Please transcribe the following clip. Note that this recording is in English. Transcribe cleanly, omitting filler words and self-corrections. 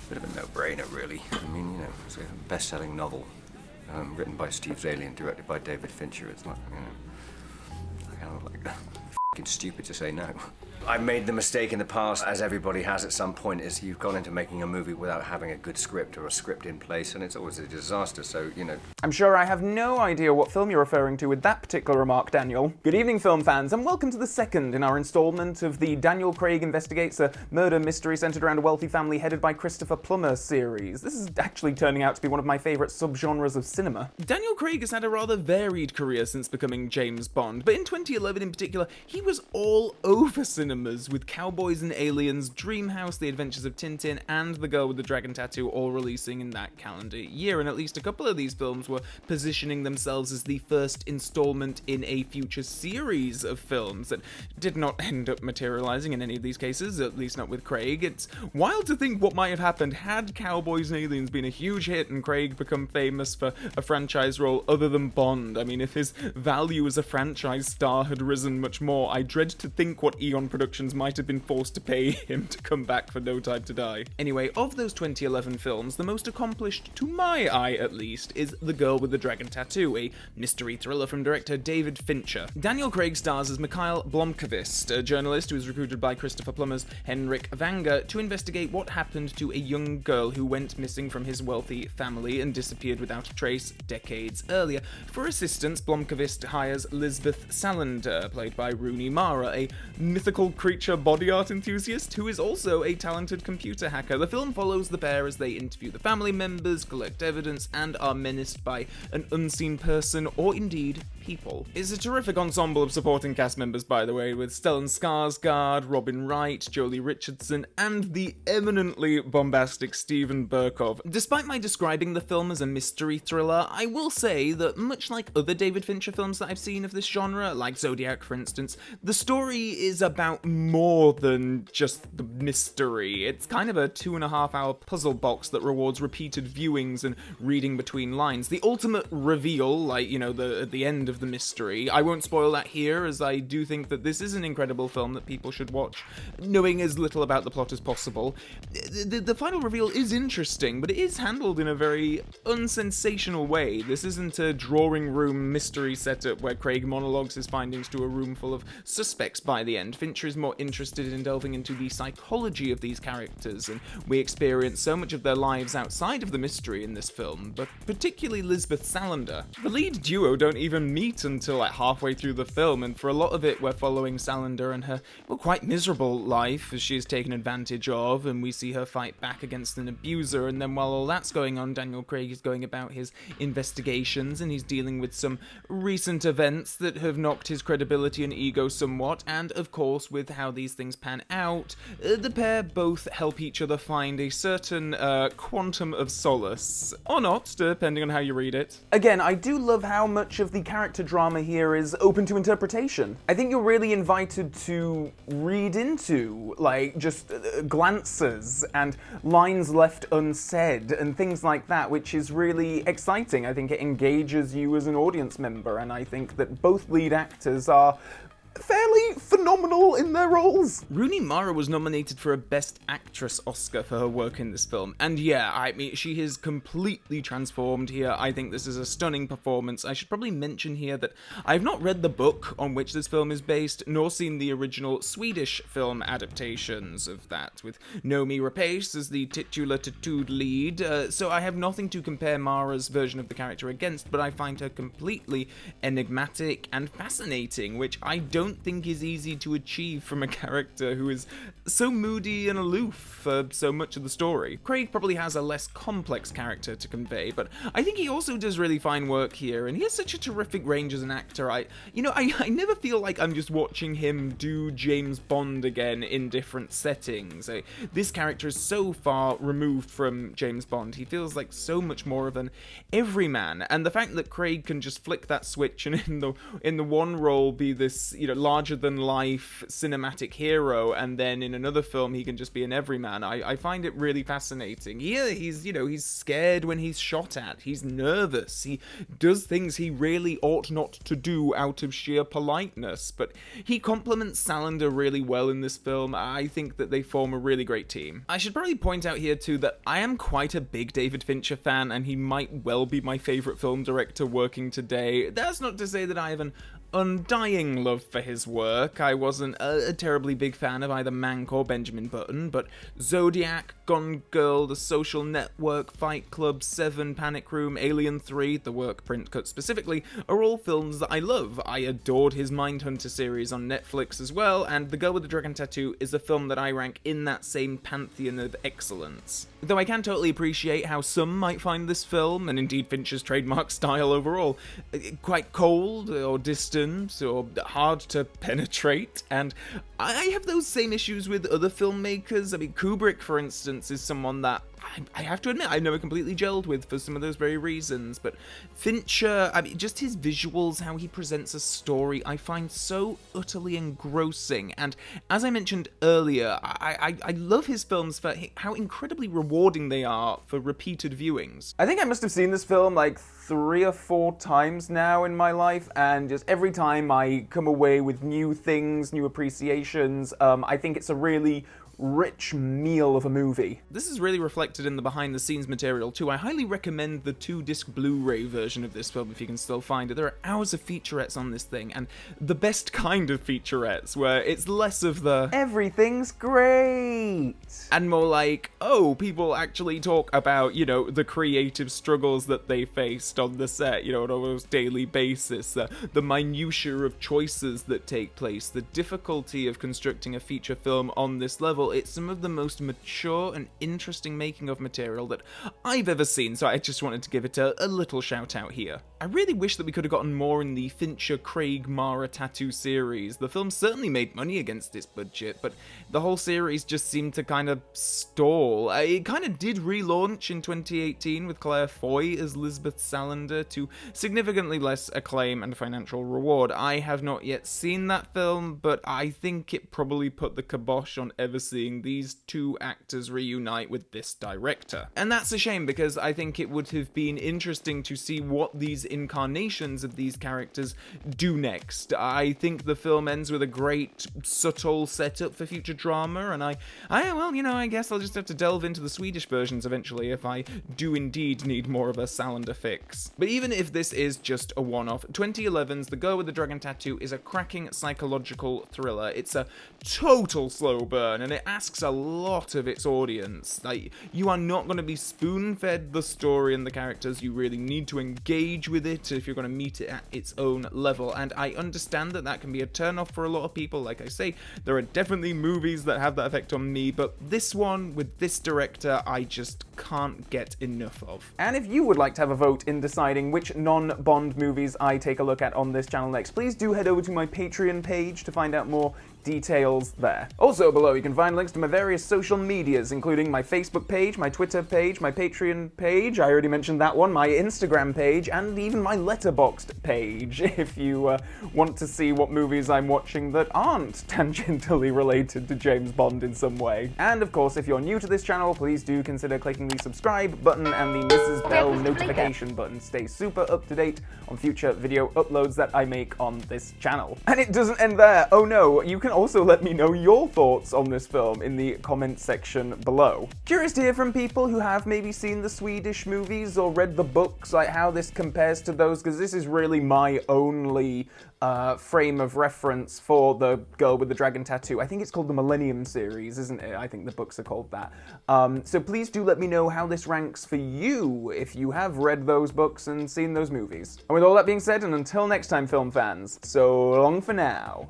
Bit of a no-brainer, really. I mean, you know, it's a best-selling novel, written by Steve Zaley and directed by David Fincher. It's like, you know, kind of like f***ing stupid to say no. I made the mistake in the past, as everybody has at some point, is you've gone into making a movie without having a good script or a script in place, and it's always a disaster, so, you know. I'm sure I have no idea what film you're referring to with that particular remark, Daniel. Good evening, film fans, and welcome to the second in our installment of the Daniel Craig Investigates a Murder Mystery centered around a wealthy family headed by Christopher Plummer series. This is actually turning out to be one of my favorite subgenres of cinema. Daniel Craig has had a rather varied career since becoming James Bond, but in 2011 in particular, he was all over cinemas with Cowboys and Aliens, Dreamhouse, The Adventures of Tintin, and The Girl with the Dragon Tattoo all releasing in that calendar year, and at least a couple of these films were positioning themselves as the first installment in a future series of films that did not end up materializing in any of these cases, at least not with Craig. It's wild to think what might have happened had Cowboys and Aliens been a huge hit and Craig become famous for a franchise role other than Bond. I mean, if his value as a franchise star had risen much more, I dread to think what Eon Productions might have been forced to pay him to come back for No Time to Die. Anyway, of those 2011 films, the most accomplished, to my eye at least, is The Girl with the Dragon Tattoo, a mystery thriller from director David Fincher. Daniel Craig stars as Mikhail Blomkvist, a journalist who is recruited by Christopher Plummer's Henrik Vanger to investigate what happened to a young girl who went missing from his wealthy family and disappeared without a trace decades earlier. For assistance, Blomkvist hires Lisbeth Salander, played by Rooney Mara, a mythical creature body art enthusiast who is also a talented computer hacker. The film follows the pair as they interview the family members, collect evidence, and are menaced by an unseen person, or indeed people. It's a terrific ensemble of supporting cast members, by the way, with Stellan Skarsgård, Robin Wright, Jolie Richardson, and the eminently bombastic Steven Berkoff. Despite my describing the film as a mystery thriller, I will say that much like other David Fincher films that I've seen of this genre, like Zodiac for instance, the story is about more than just the mystery. It's kind of a 2.5-hour puzzle box that rewards repeated viewings and reading between lines. The ultimate reveal, like, you know, at the end of the mystery, I won't spoil that here, as I do think that this is an incredible film that people should watch, knowing as little about the plot as possible. The final reveal is interesting, but it is handled in a very unsensational way. This isn't a drawing room mystery setup where Craig monologues his findings to a room full of suspects by the end. Fincher is more interested in delving into the psychology of these characters, and we experience so much of their lives outside of the mystery in this film, but particularly Lisbeth Salander. The lead duo don't even meet until like halfway through the film, and for a lot of it we're following Salander and her, well, quite miserable life as she is taken advantage of, and we see her fight back against an abuser, and then while all that's going on, Daniel Craig is going about his investigations, and he's dealing with some recent events that have knocked his credibility and ego somewhat, and of course with how these things pan out, the pair both help each other find a certain quantum of solace, or not, depending on how you read it. Again, I do love how much of the character drama here is open to interpretation. I think you're really invited to read into, like, just glances and lines left unsaid and things like that, which is really exciting. I think it engages you as an audience member, and I think that both lead actors are fairly phenomenal in their roles. Rooney Mara was nominated for a Best Actress Oscar for her work in this film, and yeah, I mean, she is completely transformed here. I think this is a stunning performance. I should probably mention here that I've not read the book on which this film is based, nor seen the original Swedish film adaptations of that, with Noomi Rapace as the titular tattooed lead, so I have nothing to compare Mara's version of the character against, but I find her completely enigmatic and fascinating, which I don't think is easy to achieve from a character who is so moody and aloof for so much of the story. Craig probably has a less complex character to convey, but I think he also does really fine work here, and he has such a terrific range as an actor. I never feel like I'm just watching him do James Bond again in different settings. This character is so far removed from James Bond. He feels like so much more of an everyman, and the fact that Craig can just flick that switch and in the one role be this, larger-than-life cinematic hero, and then in another film he can just be an everyman. I find it really fascinating. Here, he's scared when he's shot at. He's nervous. He does things he really ought not to do out of sheer politeness, but he complements Salander really well in this film. I think that they form a really great team. I should probably point out here, too, that I am quite a big David Fincher fan, and he might well be my favourite film director working today. That's not to say that I have an undying love for his work. I wasn't a terribly big fan of either Mank or Benjamin Button, but Zodiac, Gone Girl, The Social Network, Fight Club, Seven, Panic Room, Alien 3, the work print cut specifically, are all films that I love. I adored his Mindhunter series on Netflix as well, and The Girl with the Dragon Tattoo is a film that I rank in that same pantheon of excellence. Though I can totally appreciate how some might find this film, and indeed Fincher's trademark style overall, quite cold or distant or hard to penetrate, and I have those same issues with other filmmakers. I mean, Kubrick, for instance, is someone that I have to admit I've never completely gelled with for some of those very reasons, but Fincher, I mean, just his visuals, how he presents a story, I find so utterly engrossing, and as I mentioned earlier, I love his films for how incredibly rewarding they are for repeated viewings. I think I must have seen this film like 3 or 4 times now in my life, and just every time I come away with new things, new appreciations. I think it's a really rich meal of a movie. This is really reflected in the behind-the-scenes material too. I highly recommend the 2-disc Blu-ray version of this film if you can still find it. There are hours of featurettes on this thing, and the best kind of featurettes, where it's less of the everything's great, and more like, oh, people actually talk about, the creative struggles that they faced on the set, on a almost daily basis, the minutiae of choices that take place, the difficulty of constructing a feature film on this level. It's some of the most mature and interesting making of material that I've ever seen, so I just wanted to give it a little shout out here. I really wish that we could have gotten more in the Fincher, Craig, Mara tattoo series. The film certainly made money against its budget, but the whole series just seemed to kind of stall. It kind of did relaunch in 2018 with Claire Foy as Lisbeth Salander to significantly less acclaim and financial reward. I have not yet seen that film, but I think it probably put the kibosh on ever seeing these two actors reunite with this director. And that's a shame, because I think it would have been interesting to see what these incarnations of these characters do next. I think the film ends with a great, subtle setup for future drama, and I guess I'll just have to delve into the Swedish versions eventually if I do indeed need more of a Salander fix. But even if this is just a one-off, 2011's The Girl with the Dragon Tattoo is a cracking psychological thriller. It's a total slow burn, and it asks a lot of its audience. Like, you are not going to be spoon-fed the story and the characters. You really need to engage with it if you're going to meet it at its own level, and I understand that that can be a turn-off for a lot of people. Like I say, there are definitely movies that have that effect on me, but this one, with this director, I just can't get enough of. And if you would like to have a vote in deciding which non-Bond movies I take a look at on this channel next, please do head over to my Patreon page to find out more details there. Also below you can find links to my various social medias, including my Facebook page, my Twitter page, my Patreon page, I already mentioned that one, my Instagram page, and even my Letterboxd page, if you want to see what movies I'm watching that aren't tangentially related to James Bond in some way. And of course, if you're new to this channel, please do consider clicking the subscribe button and the Mrs. Bell notification button. Stay super up to date on future video uploads that I make on this channel. And it doesn't end there. Oh no, you can also let me know your thoughts on this film in the comment section below. Curious to hear from people who have maybe seen the Swedish movies or read the books, like how this compares to those, because this is really my only frame of reference for The Girl with the Dragon Tattoo. I think it's called the Millennium series, isn't it? I think the books are called that. So please do let me know how this ranks for you if you have read those books and seen those movies. And with all that being said, and until next time, film fans, so long for now.